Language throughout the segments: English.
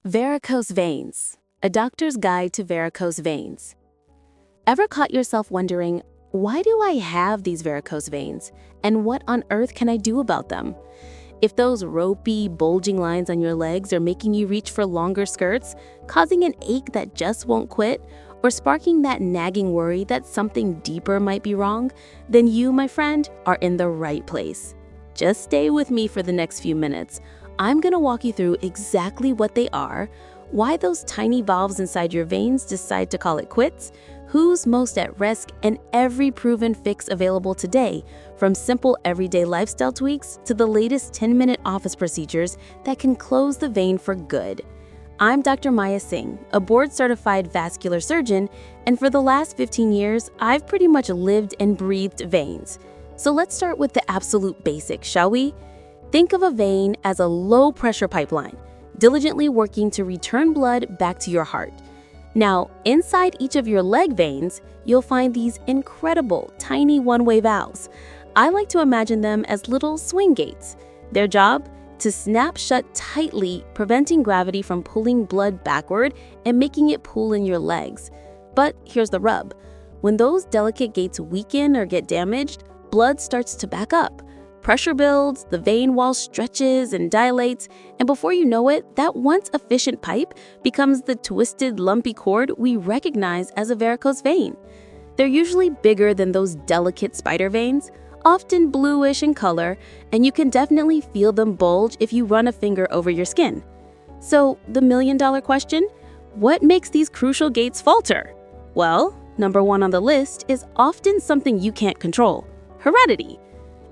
Varicose veins, a doctor's guide to varicose veins. Ever caught yourself wondering, why do I have these varicose veins, and what on earth can I do about them? If those ropey, bulging lines on your legs are making you reach for longer skirts, causing an ache that just won't quit, or sparking that nagging worry that something deeper might be wrong, then you, my friend, are in the right place. Just stay with me for the next few minutes. I'm going to walk you through exactly what they are, why those tiny valves inside your veins decide to call it quits, who's most at risk, and every proven fix available today, from simple everyday lifestyle tweaks to the latest 10-minute office procedures that can close the vein for good. I'm Dr. Maya Singh, a board-certified vascular surgeon, and for the last 15 years, I've pretty much lived and breathed veins. So let's start with the absolute basics, shall we? Think of a vein as a low-pressure pipeline, diligently working to return blood back to your heart. Now, inside each of your leg veins, you'll find these incredible, tiny one-way valves. I like to imagine them as little swing gates. Their job? To snap shut tightly, preventing gravity from pulling blood backward and making it pool in your legs. But here's the rub. When those delicate gates weaken or get damaged, blood starts to back up. Pressure builds, the vein wall stretches and dilates, and before you know it, that once efficient pipe becomes the twisted, lumpy cord we recognize as a varicose vein. They're usually bigger than those delicate spider veins, often bluish in color, and you can definitely feel them bulge if you run a finger over your skin. So, the million-dollar question? What makes these crucial gates falter? Well, number one on the list is often something you can't control: heredity.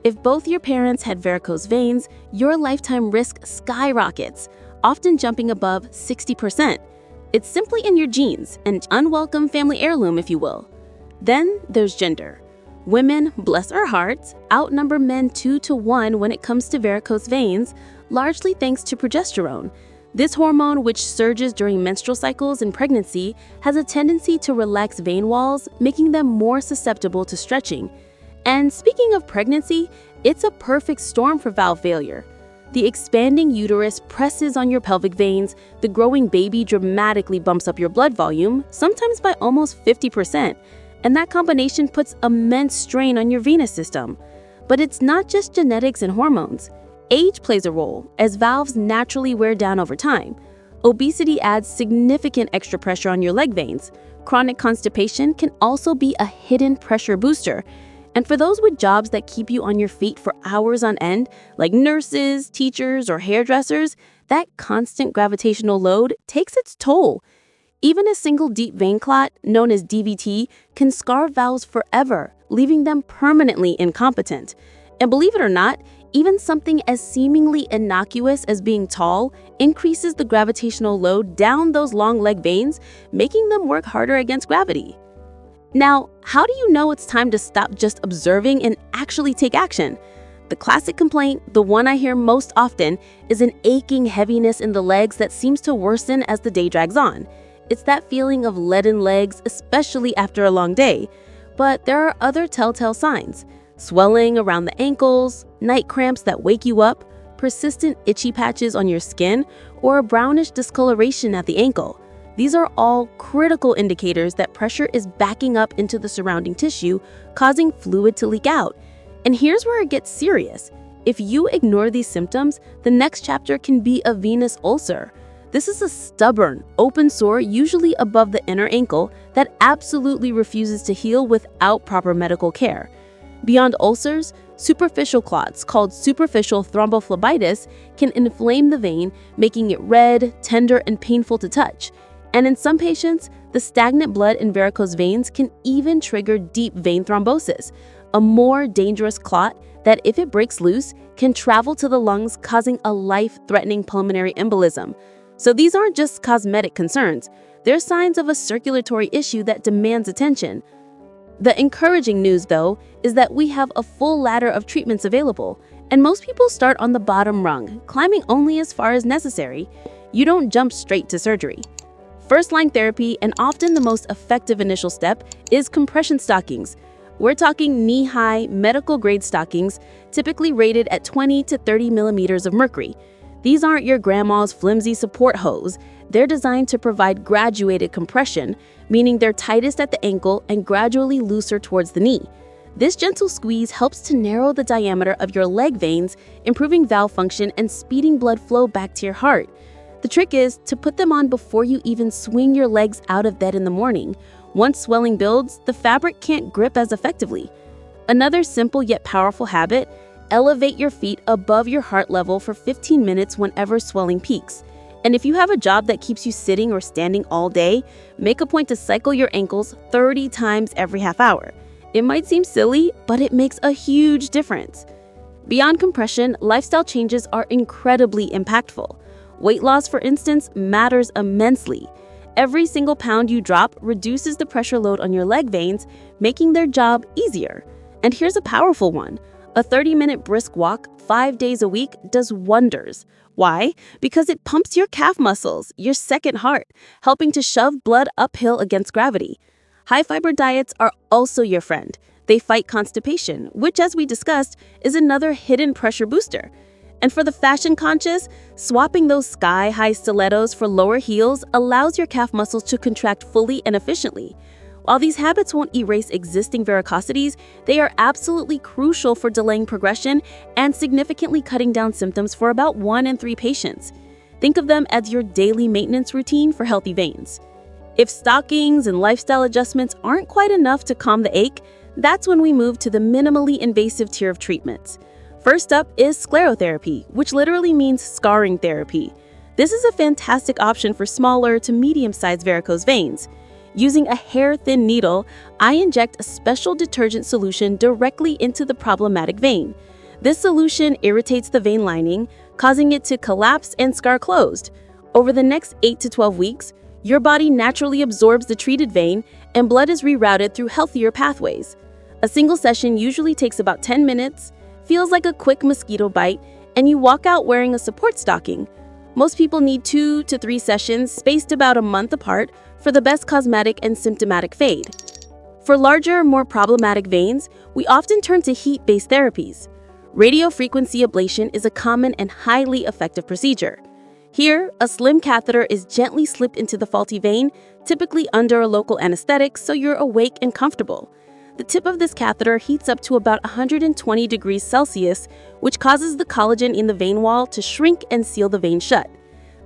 If both your parents had varicose veins, your lifetime risk skyrockets, often jumping above 60%. It's simply in your genes, an unwelcome family heirloom, if you will. Then there's gender. Women, bless our hearts, outnumber men 2 to 1 when it comes to varicose veins, largely thanks to progesterone. This hormone, which surges during menstrual cycles and pregnancy, has a tendency to relax vein walls, making them more susceptible to stretching. And speaking of pregnancy, it's a perfect storm for valve failure. The expanding uterus presses on your pelvic veins, the growing baby dramatically bumps up your blood volume, sometimes by almost 50%, and that combination puts immense strain on your venous system. But it's not just genetics and hormones. Age plays a role, as valves naturally wear down over time. Obesity adds significant extra pressure on your leg veins. Chronic constipation can also be a hidden pressure booster. And for those with jobs that keep you on your feet for hours on end, like nurses, teachers, or hairdressers, that constant gravitational load takes its toll. Even a single deep vein clot, known as DVT, can scar valves forever, leaving them permanently incompetent. And believe it or not, even something as seemingly innocuous as being tall increases the gravitational load down those long leg veins, making them work harder against gravity. Now, how do you know it's time to stop just observing and actually take action? The classic complaint, the one I hear most often, is an aching heaviness in the legs that seems to worsen as the day drags on. It's that feeling of leaden legs, especially after a long day. But there are other telltale signs: swelling around the ankles, night cramps that wake you up, persistent itchy patches on your skin, or a brownish discoloration at the ankle. These are all critical indicators that pressure is backing up into the surrounding tissue, causing fluid to leak out. And here's where it gets serious. If you ignore these symptoms, the next chapter can be a venous ulcer. This is a stubborn, open sore, usually above the inner ankle, that absolutely refuses to heal without proper medical care. Beyond ulcers, superficial clots, called superficial thrombophlebitis, can inflame the vein, making it red, tender, and painful to touch. And in some patients, the stagnant blood in varicose veins can even trigger deep vein thrombosis, a more dangerous clot that, if it breaks loose, can travel to the lungs, causing a life-threatening pulmonary embolism. So these aren't just cosmetic concerns. They're signs of a circulatory issue that demands attention. The encouraging news, though, is that we have a full ladder of treatments available, and most people start on the bottom rung, climbing only as far as necessary. You don't jump straight to surgery. First-line therapy, and often the most effective initial step, is compression stockings. We're talking knee-high, medical-grade stockings, typically rated at 20 to 30 millimeters of mercury. These aren't your grandma's flimsy support hose. They're designed to provide graduated compression, meaning they're tightest at the ankle and gradually looser towards the knee. This gentle squeeze helps to narrow the diameter of your leg veins, improving valve function and speeding blood flow back to your heart. The trick is to put them on before you even swing your legs out of bed in the morning. Once swelling builds, the fabric can't grip as effectively. Another simple yet powerful habit: elevate your feet above your heart level for 15 minutes whenever swelling peaks. And if you have a job that keeps you sitting or standing all day, make a point to cycle your ankles 30 times every half hour. It might seem silly, but it makes a huge difference. Beyond compression, lifestyle changes are incredibly impactful. Weight loss, for instance, matters immensely. Every single pound you drop reduces the pressure load on your leg veins, making their job easier. And here's a powerful one. A 30-minute brisk walk 5 days a week does wonders. Why? Because it pumps your calf muscles, your second heart, helping to shove blood uphill against gravity. High-fiber diets are also your friend. They fight constipation, which, as we discussed, is another hidden pressure booster. And for the fashion-conscious, swapping those sky-high stilettos for lower heels allows your calf muscles to contract fully and efficiently. While these habits won't erase existing varicosities, they are absolutely crucial for delaying progression and significantly cutting down symptoms for about 1 in 3 patients. Think of them as your daily maintenance routine for healthy veins. If stockings and lifestyle adjustments aren't quite enough to calm the ache, that's when we move to the minimally invasive tier of treatments. First up is sclerotherapy, which literally means scarring therapy. This is a fantastic option for smaller to medium-sized varicose veins. Using a hair-thin needle, I inject a special detergent solution directly into the problematic vein. This solution irritates the vein lining, causing it to collapse and scar closed. Over the next 8 to 12 weeks, your body naturally absorbs the treated vein and blood is rerouted through healthier pathways. A single session usually takes about 10 minutes, feels like a quick mosquito bite, and you walk out wearing a support stocking. Most people need 2 to 3 sessions spaced about a month apart for the best cosmetic and symptomatic fade. For larger, more problematic veins, we often turn to heat-based therapies. Radiofrequency ablation is a common and highly effective procedure. Here, a slim catheter is gently slipped into the faulty vein, typically under a local anesthetic, so you're awake and comfortable. The tip of this catheter heats up to about 120 degrees Celsius, which causes the collagen in the vein wall to shrink and seal the vein shut.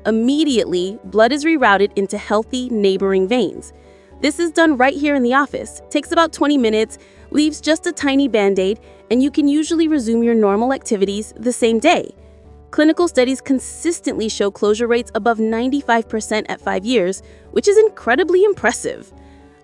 Immediately, blood is rerouted into healthy neighboring veins. This is done right here in the office, takes about 20 minutes, leaves just a tiny band-aid, and you can usually resume your normal activities the same day. Clinical studies consistently show closure rates above 95% at 5 years, which is incredibly impressive.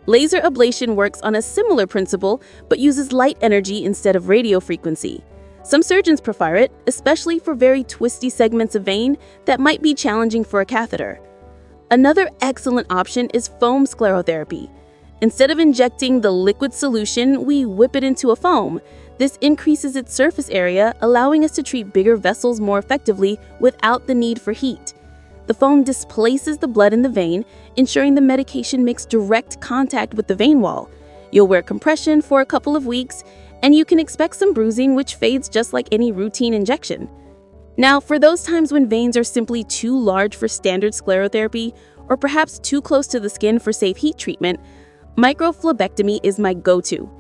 Laser ablation works on a similar principle, but uses light energy instead of radio frequency. Some surgeons prefer it, especially for very twisty segments of vein that might be challenging for a catheter. Another excellent option is foam sclerotherapy. Instead of injecting the liquid solution, we whip it into a foam. This increases its surface area, allowing us to treat bigger vessels more effectively without the need for heat. The foam displaces the blood in the vein, ensuring the medication makes direct contact with the vein wall. You'll wear compression for a couple of weeks, and you can expect some bruising, which fades just like any routine injection. Now, for those times when veins are simply too large for standard sclerotherapy, or perhaps too close to the skin for safe heat treatment, microflebectomy is my go-to.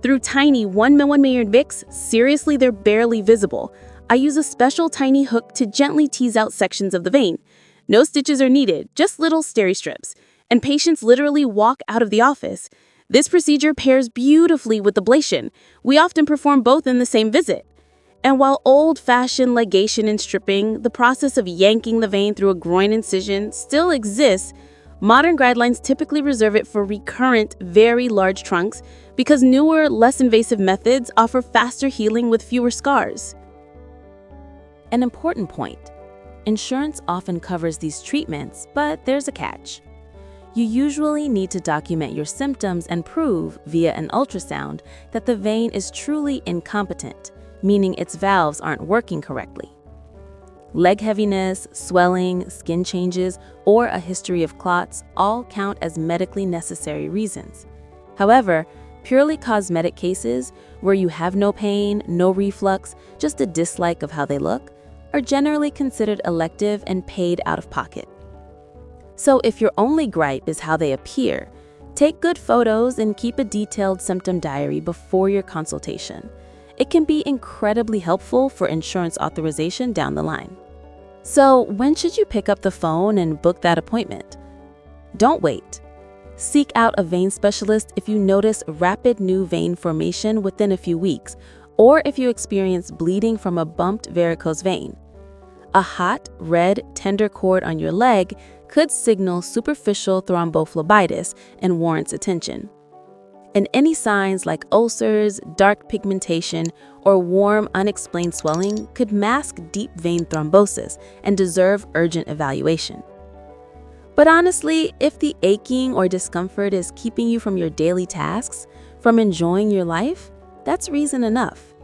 Through tiny 1 mm Vicks, seriously, they're barely visible. I use a special tiny hook to gently tease out sections of the vein. No stitches are needed, just little steri strips, and patients literally walk out of the office. This procedure pairs beautifully with ablation. We often perform both in the same visit. And while old-fashioned ligation and stripping, the process of yanking the vein through a groin incision, still exists, modern guidelines typically reserve it for recurrent, very large trunks because newer, less invasive methods offer faster healing with fewer scars. An important point: insurance often covers these treatments, but there's a catch. You usually need to document your symptoms and prove, via an ultrasound, that the vein is truly incompetent, meaning its valves aren't working correctly. Leg heaviness, swelling, skin changes, or a history of clots all count as medically necessary reasons. However, purely cosmetic cases, where you have no pain, no reflux, just a dislike of how they look, are generally considered elective and paid out of pocket. So if your only gripe is how they appear, take good photos and keep a detailed symptom diary before your consultation. It can be incredibly helpful for insurance authorization down the line. So when should you pick up the phone and book that appointment? Don't wait. Seek out a vein specialist if you notice rapid new vein formation within a few weeks, or if you experience bleeding from a bumped varicose vein. A hot, red, tender cord on your leg could signal superficial thrombophlebitis and warrants attention. And any signs like ulcers, dark pigmentation, or warm, unexplained swelling could mask deep vein thrombosis and deserve urgent evaluation. But honestly, if the aching or discomfort is keeping you from your daily tasks, from enjoying your life, that's reason enough.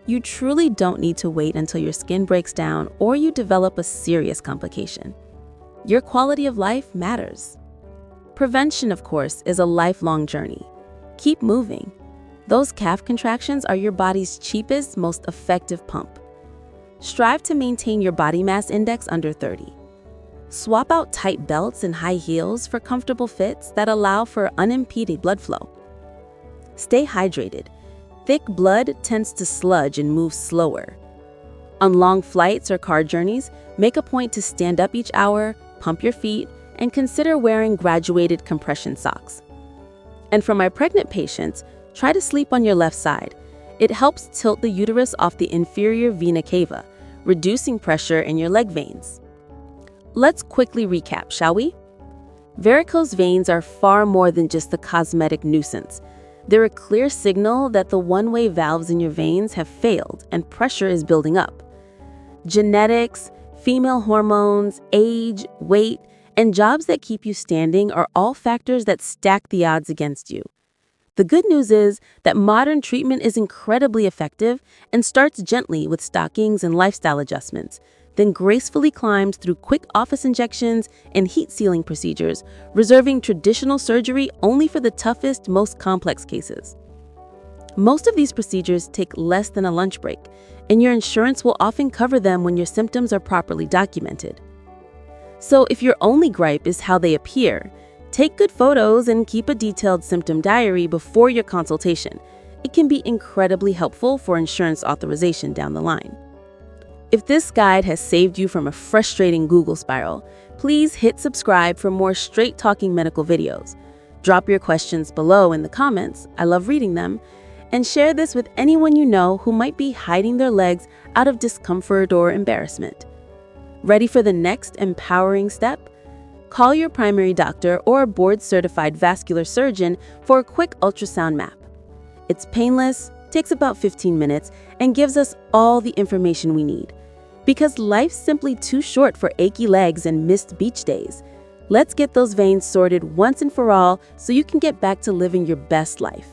You truly don't need to wait until your skin breaks down or you develop a serious complication. Your quality of life matters. Prevention, of course, is a lifelong journey. Keep moving. Those calf contractions are your body's cheapest, most effective pump. Strive to maintain your body mass index under 30. Swap out tight belts and high heels for comfortable fits that allow for unimpeded blood flow. Stay hydrated. Thick blood tends to sludge and move slower. On long flights or car journeys, make a point to stand up each hour, pump your feet, and consider wearing graduated compression socks. And for my pregnant patients, try to sleep on your left side. It helps tilt the uterus off the inferior vena cava, reducing pressure in your leg veins. Let's quickly recap, shall we? Varicose veins are far more than just a cosmetic nuisance. They're a clear signal that the one-way valves in your veins have failed and pressure is building up. Genetics, female hormones, age, weight, and jobs that keep you standing are all factors that stack the odds against you. The good news is that modern treatment is incredibly effective and starts gently with stockings and lifestyle adjustments, then gracefully climbs through quick office injections and heat sealing procedures, reserving traditional surgery only for the toughest, most complex cases. Most of these procedures take less than a lunch break, and your insurance will often cover them when your symptoms are properly documented. So if your only gripe is how they appear, take good photos and keep a detailed symptom diary before your consultation. It can be incredibly helpful for insurance authorization down the line. If this guide has saved you from a frustrating Google spiral, please hit subscribe for more straight-talking medical videos. Drop your questions below in the comments, I love reading them, and share this with anyone you know who might be hiding their legs out of discomfort or embarrassment. Ready for the next empowering step? Call your primary doctor or a board-certified vascular surgeon for a quick ultrasound map. It's painless, takes about 15 minutes, and gives us all the information we need. Because life's simply too short for achy legs and missed beach days. Let's get those veins sorted once and for all so you can get back to living your best life.